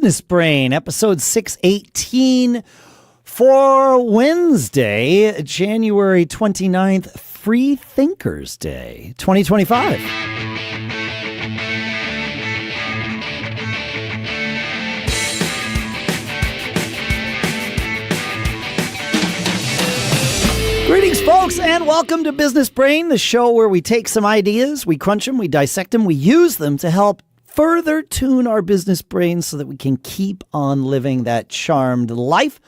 Business Brain, episode 618 for Wednesday, January 29th, Freethinkers Day, 2025. Greetings, folks, and welcome to Business Brain, the show where we take some ideas, we crunch them, we dissect them, we use them to help further tune our business brains so that we can keep on living that charmed life.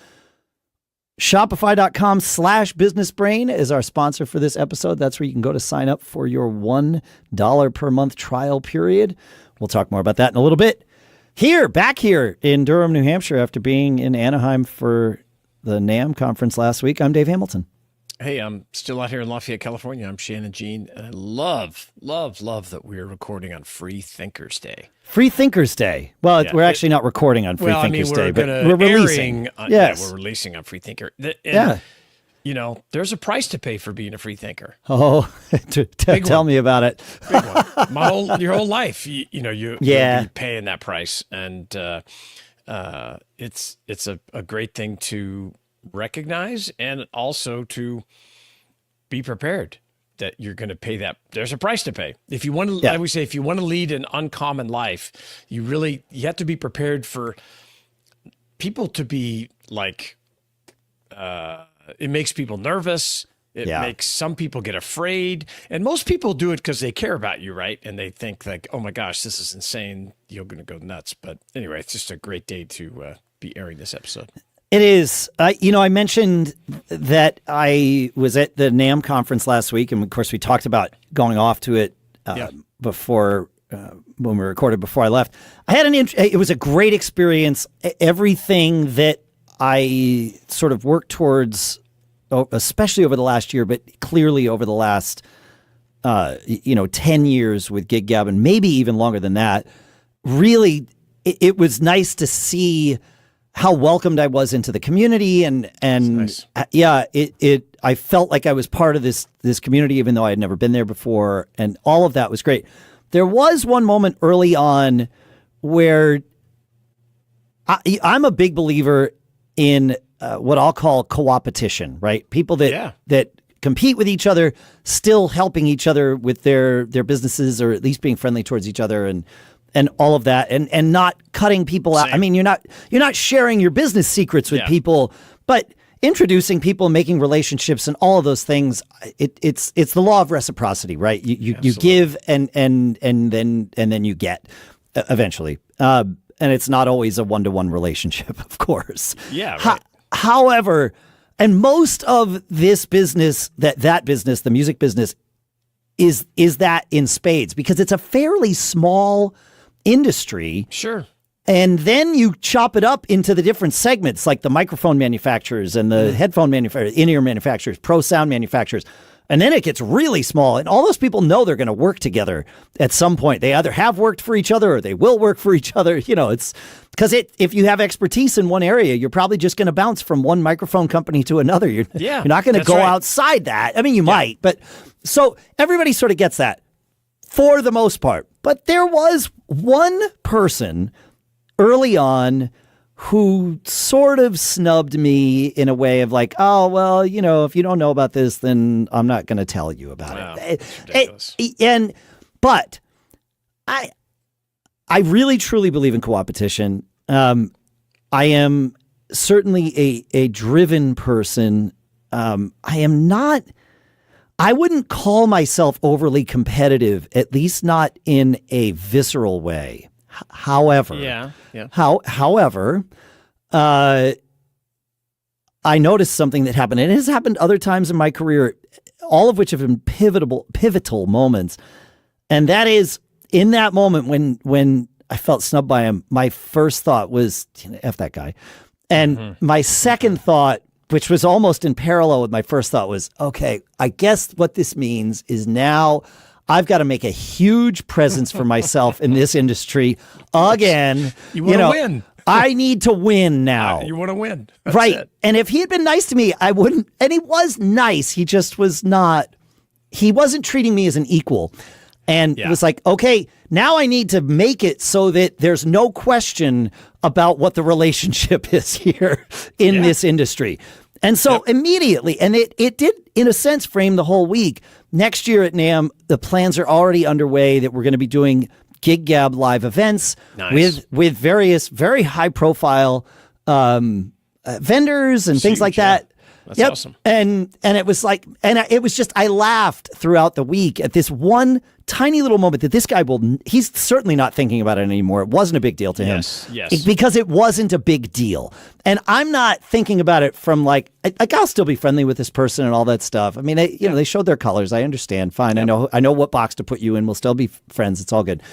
Shopify.com/businessbrain is our sponsor for this episode. That's where you can go to sign up for your $1 per month trial period. We'll talk more about that in a little bit. Back here in Durham, New Hampshire, after being in Anaheim for the NAMM conference last week, I'm Dave Hamilton. Hey, I'm still out here in Lafayette, California. I'm Shannon Jean, and I love that we're recording on Freethinkers Day. Freethinkers Day. Well, we're actually not recording on Freethinkers Day, but we're releasing. We're releasing on Freethinker. You know, there's a price to pay for being a freethinker. Oh, tell me about it. Big one. Your whole life, you'll be paying that price, and it's a great thing to recognize and also to be prepared that you're going to pay that. There's a price to pay. If you want to, I would say, if you want to lead an uncommon life, you have to be prepared for people to be like, it makes people nervous. It makes some people get afraid, and most people do it because they care about you, right? And they think like, oh my gosh, this is insane. You're going to go nuts. But anyway, it's just a great day to be airing this episode. It is. I mentioned that I was at the NAMM conference last week, and of course we talked about going off to it before when we recorded before I left. It was a great experience. Everything that I sort of worked towards, especially over the last year, but clearly over the last 10 years with Gig Gab, and maybe even longer than that. Really, it was nice to see how welcomed I was into the community, and nice. I felt like I was part of this community, even though I had never been there before, and all of that was great. There was one moment early on where I'm a big believer in what I'll call coopetition, right? People that compete with each other, still helping each other with their businesses, or at least being friendly towards each other, and all of that, and not cutting people out. I mean, you're not sharing your business secrets with people, but introducing people, making relationships, and all of those things. It's the law of reciprocity, right? You give and then you get eventually, and it's not always a one-to-one relationship, of course. Yeah. Right. However, and most of this business, that business, the music business, is that in spades, because it's a fairly small industry. Sure. And then you chop it up into the different segments, like the microphone manufacturers and the headphone manufacturers, in-ear manufacturers, pro sound manufacturers. And then it gets really small. And all those people know they're going to work together at some point. They either have worked for each other or they will work for each other. It's because if you have expertise in one area, you're probably just going to bounce from one microphone company to another. You're not going to go outside that. I mean, you might, but so everybody sort of gets that for the most part. But there was one person early on who sort of snubbed me in a way of like, oh, well, if you don't know about this, then I'm not going to tell you about it. That's ridiculous. But I really truly believe in coopetition. I am certainly a driven person. I wouldn't call myself overly competitive, at least not in a visceral way. However, I noticed something that happened, and it has happened other times in my career, all of which have been pivotal moments. And that is, in that moment when I felt snubbed by him, my first thought was, F that guy. And my second thought, which was almost in parallel with my first thought, was, okay, I guess what this means is now I've got to make a huge presence for myself in this industry again. You want to win. I need to win now. You want to win. That's right. it. And if he had been nice to me, I wouldn't. And he was nice. He just was not. He wasn't treating me as an equal. And it was like, okay, now I need to make it so that there's no question about what the relationship is here in this industry. And so immediately, and it did, in a sense, frame the whole week. Next year at NAMM, the plans are already underway that we're going to be doing Gig Gab live events with various very high profile vendors and things like that. That's awesome. And it was like, and it was just, I laughed throughout the week at this one tiny little moment that this guy he's certainly not thinking about it anymore. It wasn't a big deal to him. Yes. Because it wasn't a big deal. And I'm not thinking about it from like I'll still be friendly with this person and all that stuff. I mean, they showed their colors. I understand. Fine. Yep. I know what box to put you in. We'll still be friends. It's all good.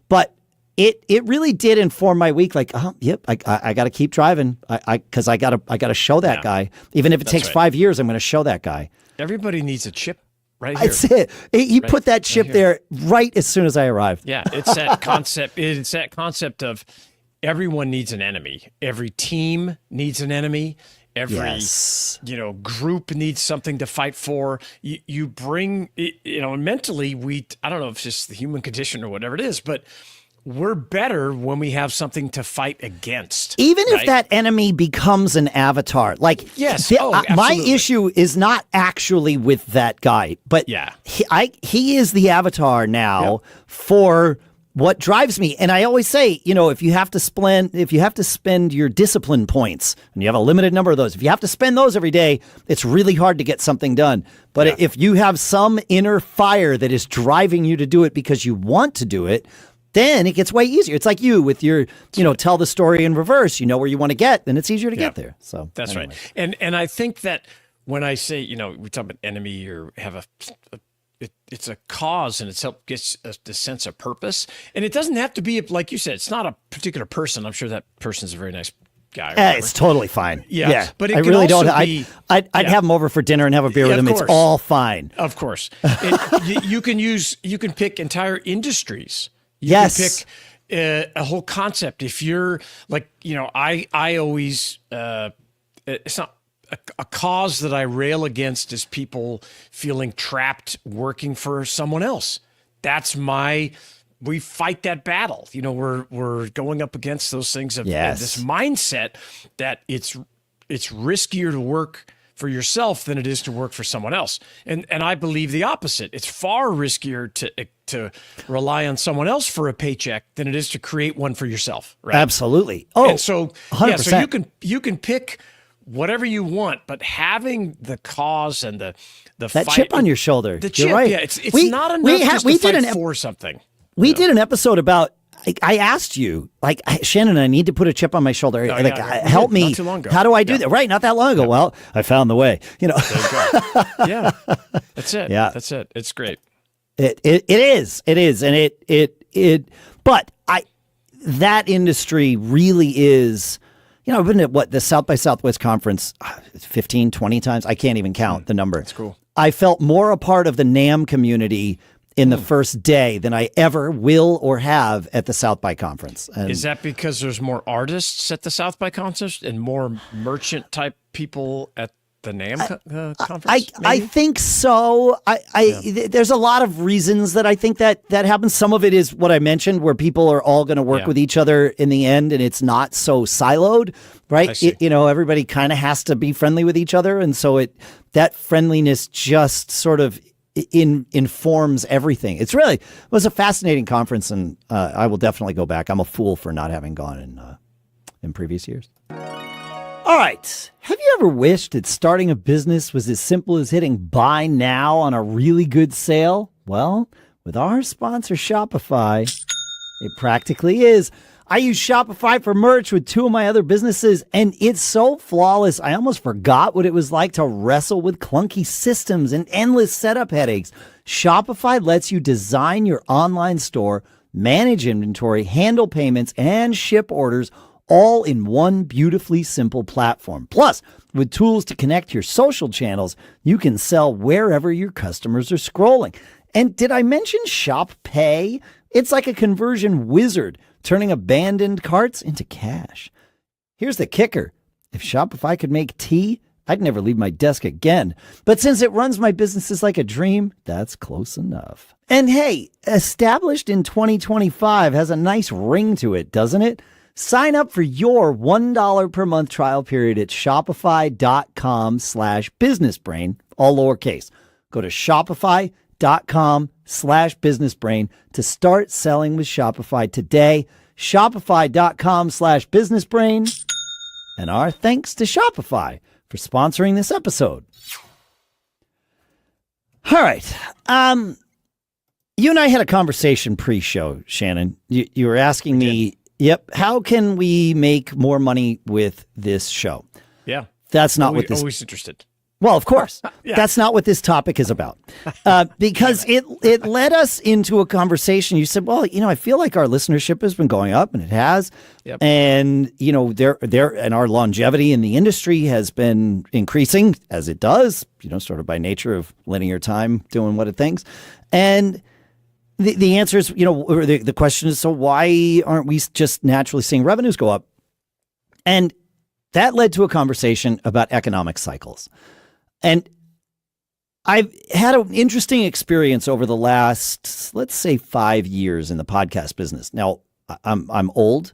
But it really did inform my week. Like, I got to keep driving. Because I got to show that guy. Even if it takes 5 years, I'm going to show that guy. Everybody needs a chip right here. That's it. He put that chip there right as soon as I arrived. Yeah, it's that concept. It's that concept of everyone needs an enemy. Every team needs an enemy. Every group needs something to fight for. You bring mentally I don't know if it's just the human condition or whatever it is, but we're better when we have something to fight against. Even if that enemy becomes an avatar. Like, my issue is not actually with that guy, but he is the avatar now for what drives me. And I always say, if you have to spend your discipline points, and you have a limited number of those, if you have to spend those every day, it's really hard to get something done. But if you have some inner fire that is driving you to do it because you want to do it, then it gets way easier. It's like you with your, tell the story in reverse. You know where you want to get, then it's easier to get there. So that's right. And I think that when I say, we talk about enemy or have it's a cause, and it's gets the sense of purpose. And it doesn't have to be, like you said, it's not a particular person. I'm sure that person's a very nice guy. It's totally fine. Yeah. But it I really don't. Be, I'd have him over for dinner and have a beer with him. It's all fine. Of course. You can pick entire industries. You can pick a whole concept. If you're like, I always, it's not a cause that I rail against is people feeling trapped working for someone else. We fight that battle. We're going up against those things of this mindset that it's riskier to work for yourself than it is to work for someone else. And I believe the opposite. It's far riskier to rely on someone else for a paycheck than it is to create one for yourself. Right? Absolutely. And so 100%. So you can pick whatever you want, but having the cause and the that fight, chip on your shoulder. The chip, you're right. Yeah, it's not enough just to fight for something. We did an episode about. I asked you, like, Shannon, I need to put a chip on my shoulder. Help me. Not too long ago. How do I do that? Right, not that long ago. Well, I found the way. There you go. Yeah, that's it. Yeah, that's it. It's great. It is, and but that industry really is. I've been at the South by Southwest conference 15, 20 times. I can't even count the number. That's cool. I felt more a part of the NAMM community in the first day than I ever will or have at the South by conference. And is that because there's more artists at the South by conference and more merchant type people at the NAMM conference? I think so. There's a lot of reasons that I think that happens. Some of it is what I mentioned, where people are all going to work with each other in the end, and it's not so siloed, right? Everybody kind of has to be friendly with each other, and so that friendliness just sort of informs everything. It was a fascinating conference, and I will definitely go back. I'm a fool for not having gone in previous years. All right. Have you ever wished that starting a business was as simple as hitting buy now on a really good sale? Well, with our sponsor, Shopify, it practically is. I use Shopify for merch with two of my other businesses, and it's so flawless, I almost forgot what it was like to wrestle with clunky systems and endless setup headaches. Shopify lets you design your online store, manage inventory, handle payments, and ship orders all in one beautifully simple platform. Plus, with tools to connect your social channels, you can sell wherever your customers are scrolling. And did I mention Shop Pay? It's like a conversion wizard, turning abandoned carts into cash. Here's the kicker. If Shopify could make tea I'd never leave my desk again. But since it runs my businesses like a dream, that's close enough. And hey, established in 2025 has a nice ring to it, doesn't it? Sign up for your $1 per month trial period at shopify.com/businessbrain, all lowercase. Go to shopify.com/businessbrain to start selling with Shopify today. Shopify.com/businessbrain. And our thanks to Shopify for sponsoring this episode. All right. You and I had a conversation pre-show, Shannon. You were asking me, how can we make more money with this show? Yeah. That's not what this... Always interested. Well, of course. Yeah. That's not what this topic is about. Because it led us into a conversation. You said, well, I feel like our listenership has been going up, and it has. Yep. And, and our longevity in the industry has been increasing, as it does, sort of by nature of linear time doing what it thinks. And the answer is, or the question is, so why aren't we just naturally seeing revenues go up? And that led to a conversation about economic cycles. And I've had an interesting experience over the last, let's say, 5 years in the podcast business. Now, I'm old.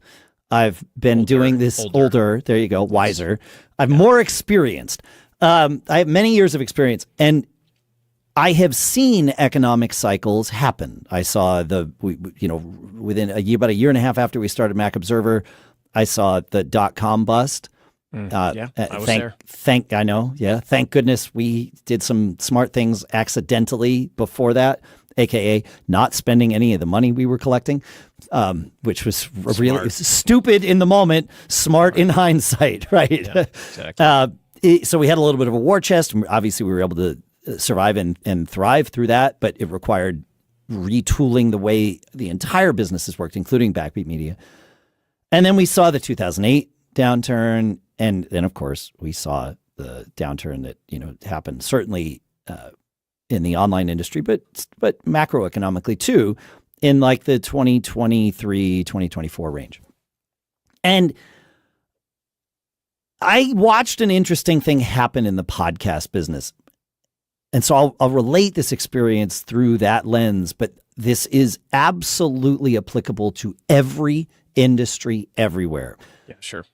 I've been doing this older. There you go. Wiser. I'm more experienced. I have many years of experience, and I have seen economic cycles happen. I saw within about a year and a half after we started Mac Observer, I saw the .com bust. I was there. I know. Yeah. Thank goodness we did some smart things accidentally before that, AKA not spending any of the money we were collecting, which was really stupid in the moment, smart in hindsight. Right. Yeah, exactly. So we had a little bit of a war chest. Obviously, we were able to survive and thrive through that, but it required retooling the way the entire business has worked, including Backbeat Media. And then we saw the 2008 downturn. And then, of course, we saw the downturn that, happened certainly in the online industry, but macroeconomically, too, in like the 2023, 2024 range. And I watched an interesting thing happen in the podcast business. And so I'll relate this experience through that lens, but this is absolutely applicable to every industry everywhere. Yeah, sure.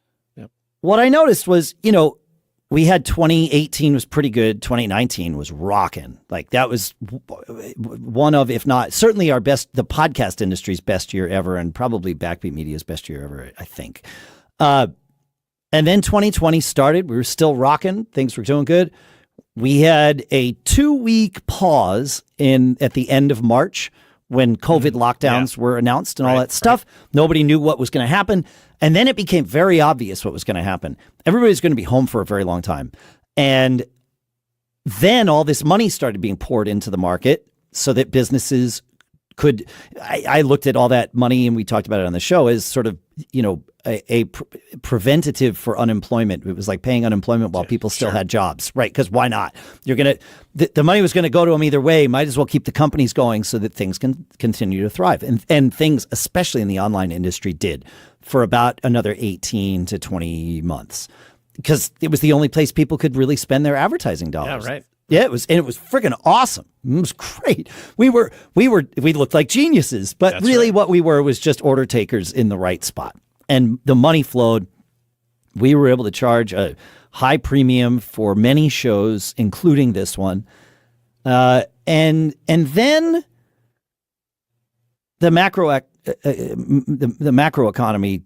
What I noticed was, we had 2018 was pretty good. 2019 was rocking. Like that was one of, if not certainly the podcast industry's best year ever, and probably Backbeat Media's best year ever, I think. And then 2020 started. We were still rocking. Things were doing good. We had a 2-week pause at the end of March when COVID lockdowns were announced and all that stuff. Nobody knew what was going to happen. And then it became very obvious what was going to happen. Everybody's going to be home for a very long time. And then all this money started being poured into the market so that businesses could, I looked at all that money, and we talked about it on the show, as sort of, a preventative for unemployment. It was like paying unemployment while people still had jobs, right? Because why not? The money was going to go to them either way. Might as well keep the companies going so that things can continue to thrive. And things, especially in the online industry, did for about another 18 to 20 months, because it was the only place people could really spend their advertising dollars. Yeah, right. Yeah, it was freaking awesome. It was great. We looked like geniuses, but what we were was just order takers in the right spot. And the money flowed. We were able to charge a high premium for many shows, including this one. And then the macro economy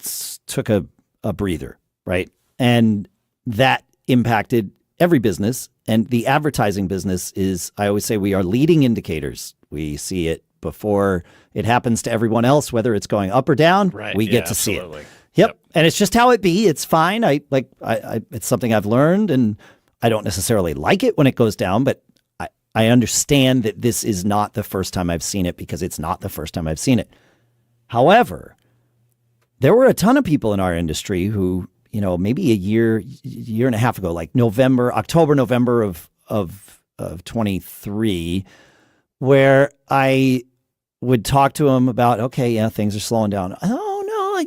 took a breather, right? And that impacted every business. And the advertising business is, I always say, we are leading indicators. We see it before it happens to everyone else, whether it's going up or down. Right. We get to see it. Yep. And it's just how it be. It's fine. It's something I've learned, and I don't necessarily like it when it goes down, but I understand that this is not the first time I've seen it, because it's not the first time I've seen it. However, there were a ton of people in our industry who, maybe a year and a half ago, like October, November of 23, where I would talk to them about, okay, yeah, things are slowing down. Oh,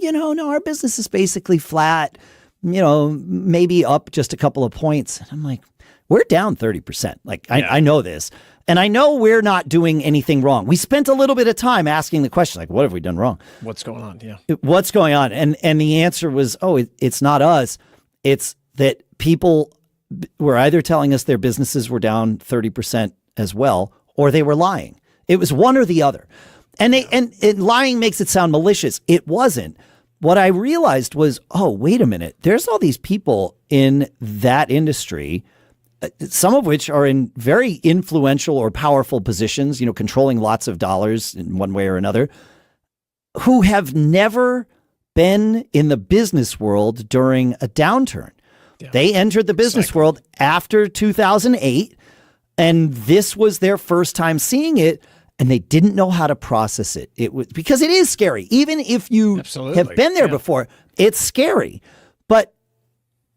no, no, our business is basically flat. maybe up just a couple of points. And I'm like, we're down 30%. Like, I know this. And I know we're not doing anything wrong. We spent a little bit of time asking the question, like, what have we done wrong? What's going on? Yeah. What's going on? And the answer was, it's not us. It's that people were either telling us their businesses were down 30% as well, or they were lying. It was one or the other. And lying makes it sound malicious. It wasn't. What I realized was, wait a minute. There's all these people in that industry, some of which are in very influential or powerful positions, controlling lots of dollars in one way or another, who have never been in the business world during a downturn. Yeah. They entered the business world after 2008, and this was their first time seeing it, and they didn't know how to process it. It was because it is scary. Even if you have been there before, it's scary. But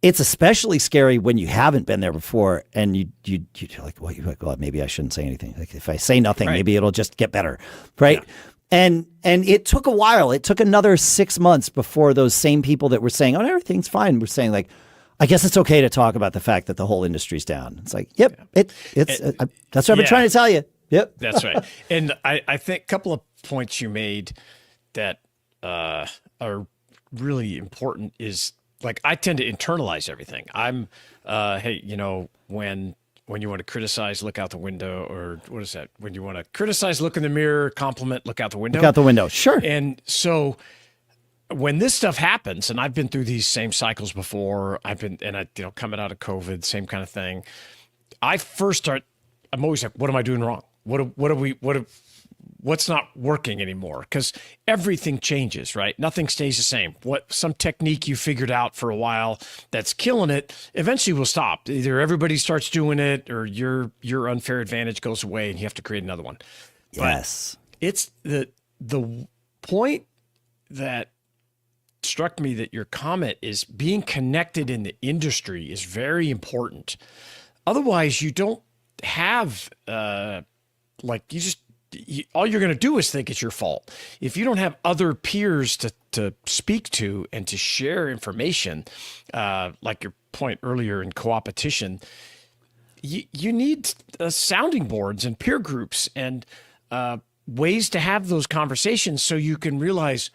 it's especially scary when you haven't been there before, and you're like, well, maybe I shouldn't say anything. Like, if I say nothing, maybe it'll just get better, right? Yeah. And it took a while. It took another 6 months before those same people that were saying, everything's fine, were saying, like, I guess it's okay to talk about the fact that the whole industry's down. It's like, yep, that's what I've been trying to tell you. Yep, that's right. And I think a couple of points you made that are really important is, like, I tend to internalize everything. I'm, hey, when you want to criticize, look out the window, or what is that? When you want to criticize, look in the mirror, compliment, look out the window. Look out the window, sure. And so when this stuff happens, and I've been through these same cycles before, coming out of COVID, same kind of thing. I'm always like, what am I doing wrong? What's not working anymore? Because everything changes, right? Nothing stays the same. Some technique you figured out for a while that's killing it eventually will stop. Either everybody starts doing it, or your unfair advantage goes away, and you have to create another one. Yes, but it's the point that struck me, that your comment is being connected in the industry is very important. Otherwise, you don't have all you're going to do is think it's your fault. If you don't have other peers to speak to and to share information, like your point earlier in coopetition, you need sounding boards and peer groups and ways to have those conversations so you can realize,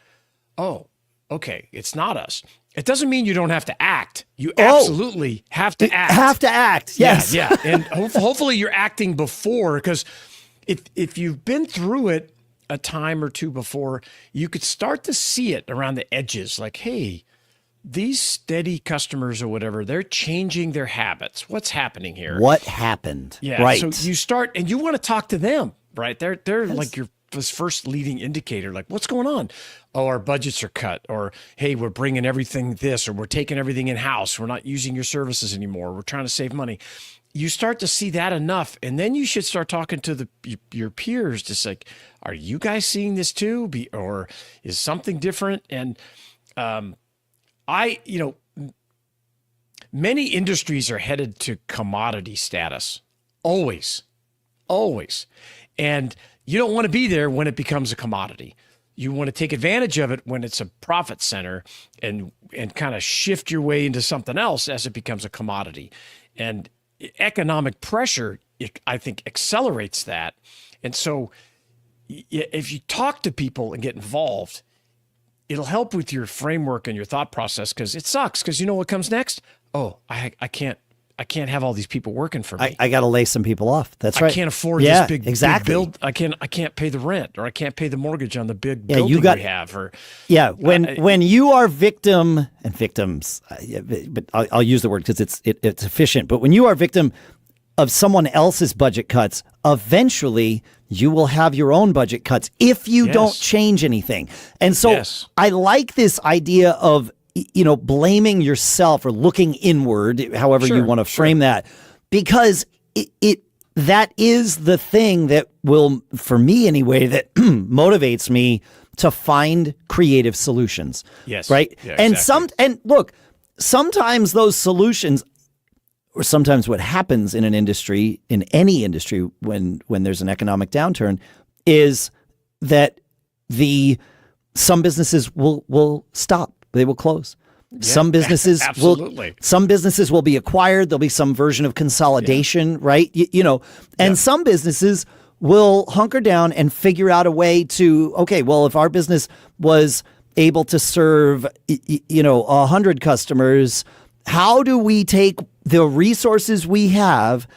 okay, it's not us. It doesn't mean you don't have to act. You absolutely have to act. Have to act, yes. Yeah. And hopefully you're acting before, because if you've been through it a time or two before, you could start to see it around the edges. Like, hey, these steady customers or whatever, they're changing their habits. What's happening here? What happened? Yeah. Right. So you start, and you want to talk to them, right? They're like your first leading indicator. Like, what's going on? Our budgets are cut, or, hey, we're bringing everything this, or we're taking everything in-house. We're not using your services anymore. We're trying to save money. You start to see that enough, and then you should start talking to your peers, just like, are you guys seeing this too? Or is something different? And many industries are headed to commodity status. Always. And you don't want to be there when it becomes a commodity. You want to take advantage of it when it's a profit center, and kind of shift your way into something else as it becomes a commodity. And economic pressure, I think, accelerates that. And so if you talk to people and get involved, it'll help with your framework and your thought process, because it sucks. Because you know what comes next? I can't have all these people working for me. I got to lay some people off. That's right. I can't afford this big build. I can't pay the rent, or I can't pay the mortgage on the big building we have. When you are victims, but I'll use the word because it's efficient. But when you are victim of someone else's budget cuts, eventually you will have your own budget cuts if you don't change anything. And so I like this idea of, blaming yourself or looking inward, however you want to frame that, because that is the thing that will, for me anyway, that motivates me to find creative solutions. Yes. Right. Yeah, and look, sometimes those solutions, or sometimes what happens in an industry, in any industry, when there's an economic downturn, is that some businesses will stop. They will close. Some businesses absolutely. some businesses will be acquired. There'll be some version of consolidation, right? And some businesses will hunker down and figure out a way to, okay, well, if our business was able to serve, 100 customers, how do we take the resources we have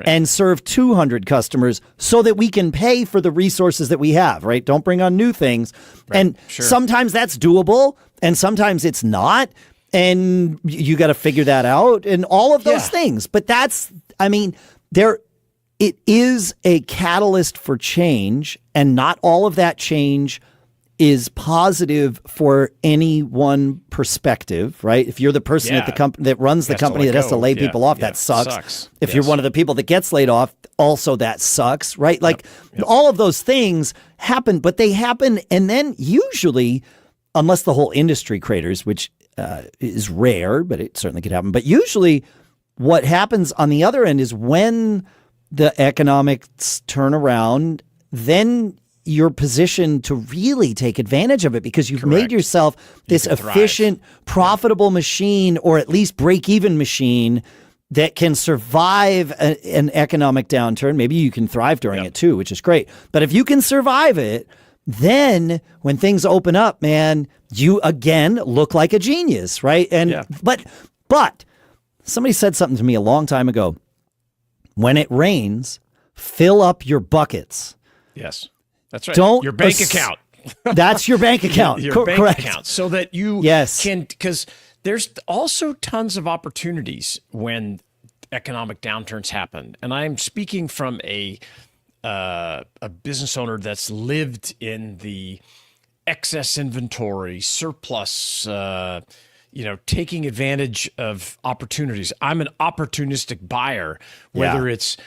and serve 200 customers so that we can pay for the resources that we have, right? Don't bring on new things. Right. And sometimes that's doable and sometimes it's not. And you got to figure that out and all of those things. But it is a catalyst for change, and not all of that change is positive for any one perspective, right? If you're the person at the company that runs the company that has to lay people off, that sucks. If you're one of the people that gets laid off, also that sucks, right? Like all of those things happen, but they happen, and then usually, unless the whole industry craters, which is rare, but it certainly could happen. But usually what happens on the other end is when the economics turn around, then you're positioned to really take advantage of it because you've made yourself this efficient, profitable machine, or at least break-even machine that can survive an economic downturn. Maybe you can thrive during it too, which is great. But if you can survive it, then when things open up, man, you again look like a genius, right? And but somebody said something to me a long time ago. When it rains, fill up your buckets. Yes, that's right. Your bank account. That's your bank account. Your bank account, so that you can, because there's also tons of opportunities when economic downturns happen. And I'm speaking from a business owner that's lived in the excess inventory, surplus, taking advantage of opportunities. I'm an opportunistic buyer, whether it's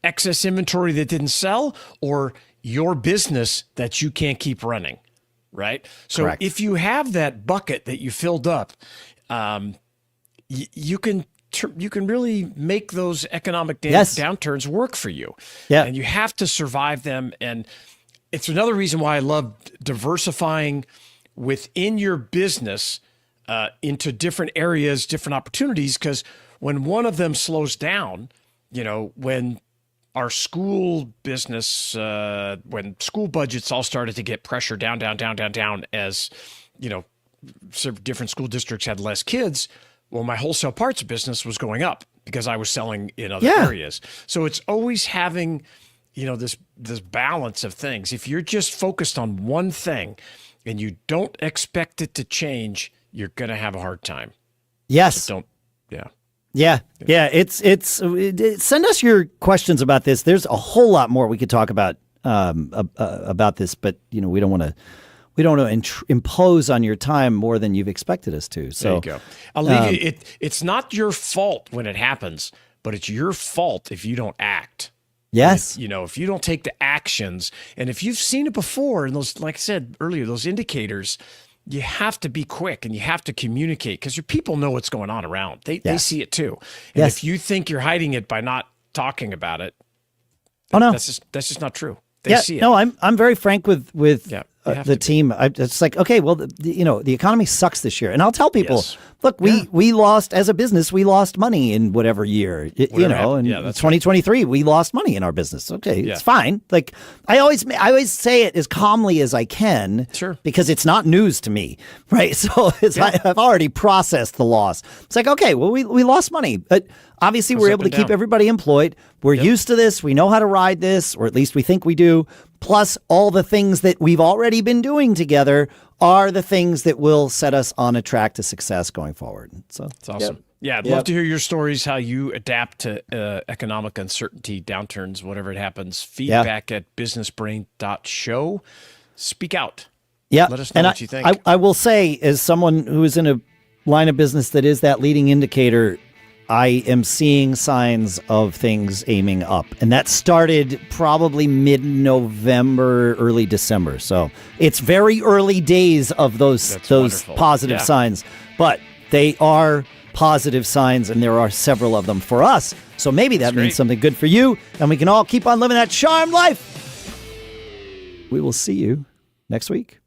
excess inventory that didn't sell or your business that you can't keep running, right? So if you have that bucket that you filled up, you can really make those economic downturns work for you. Yeah. And you have to survive them. And it's another reason why I love diversifying within your business into different areas, different opportunities, because when one of them slows down, when our school business, when school budgets all started to get pressure down, as, different school districts had less kids, well, my wholesale parts business was going up because I was selling in other areas. So it's always having, this balance of things. If you're just focused on one thing and you don't expect it to change, you're going to have a hard time. Yes. So It's send us your questions about this. There's a whole lot more we could talk about this, but we don't want to impose on your time more than you've expected us to. So there you go. I'll leave you. It's not your fault when it happens, but it's your fault if you don't act. Yes. If you don't take the actions, and if you've seen it before, and those, like I said earlier, those indicators, you have to be quick and you have to communicate because your people know what's going on around. They see it too. And if you think you're hiding it by not talking about it, that's just not true. They see it. No, I'm very frank with the team. It's like, okay, well, the economy sucks this year, and I'll tell people, look, we lost as a business, we lost money in whatever year, in 2023, we lost money in our business. Okay, it's fine. Like I always say it as calmly as I can, because it's not news to me, right? So I've already processed the loss. It's like, okay, well, we lost money, but obviously we're able to keep everybody employed. We're used to this. We know how to ride this, or at least we think we do. Plus, all the things that we've already been doing together are the things that will set us on a track to success going forward. So it's awesome. Yeah, I'd love to hear your stories, how you adapt to economic uncertainty, downturns, whatever it happens. Feedback at businessbrain.show. Speak out. Yeah. Let us know what you think. I will say, as someone who is in a line of business that is that leading indicator, I am seeing signs of things aiming up. And that started probably mid-November, early December. So it's very early days of those positive signs. But they are positive signs, and there are several of them for us. So maybe that means something good for you, and we can all keep on living that charmed life. We will see you next week.